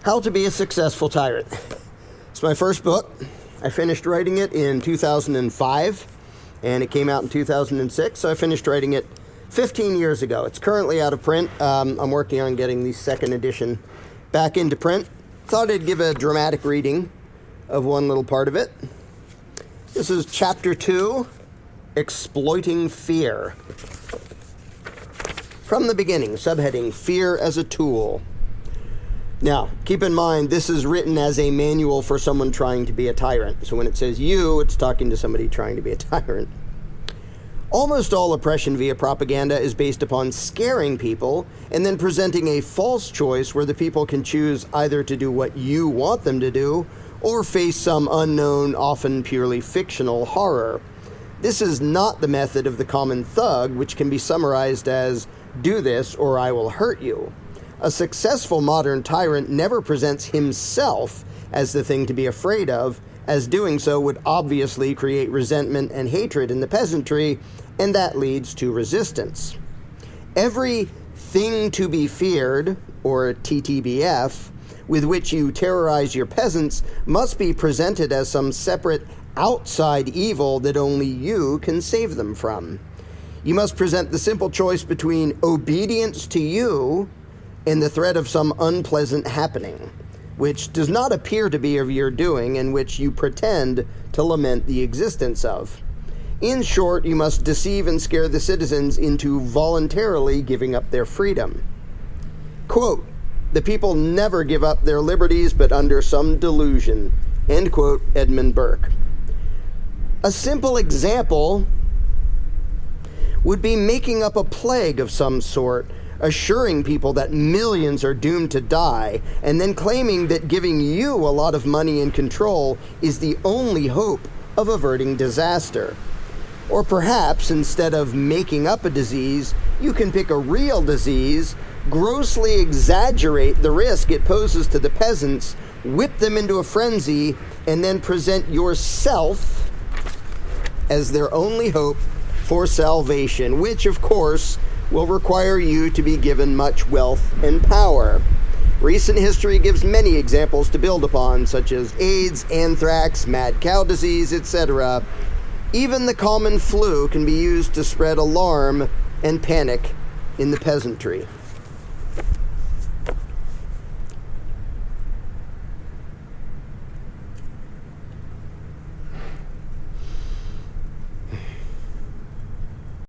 How to Be a Successful Tyrant. It's my first book. I finished writing it in 2005, and it came out in 2006, so I finished writing it 15 years ago. It's currently out of print. I'm working on getting the second edition back into print. Thought I'd give a dramatic reading of one little part of it. This is Chapter 2, Exploiting Fear. From the beginning, subheading, Fear as a Tool. Now, keep in mind, this is written as a manual for someone trying to be a tyrant. So when it says you, it's talking to somebody trying to be a tyrant. Almost all oppression via propaganda is based upon scaring people and then presenting a false choice where the people can choose either to do what you want them to do or face some unknown, often purely fictional horror. This is not the method of the common thug, which can be summarized as, do this or I will hurt you. A successful modern tyrant never presents himself as the thing to be afraid of, as doing so would obviously create resentment and hatred in the peasantry, and that leads to resistance. Every thing to be feared, or TTBF, with which you terrorize your peasants must be presented as some separate outside evil that only you can save them from. You must present the simple choice between obedience to you and the threat of some unpleasant happening, which does not appear to be of your doing and which you pretend to lament the existence of. In short, you must deceive and scare the citizens into voluntarily giving up their freedom. Quote, the people never give up their liberties but under some delusion. End quote, Edmund Burke. A simple example would be making up a plague of some sort, assuring people that millions are doomed to die, and then claiming that giving you a lot of money and control is the only hope of averting disaster. Or perhaps, instead of making up a disease, you can pick a real disease, grossly exaggerate the risk it poses to the peasants, whip them into a frenzy, and then present yourself as their only hope for salvation, which, of course, will require you to be given much wealth and power. Recent history gives many examples to build upon, such as AIDS, anthrax, mad cow disease, etc. Even the common flu can be used to spread alarm and panic in the peasantry.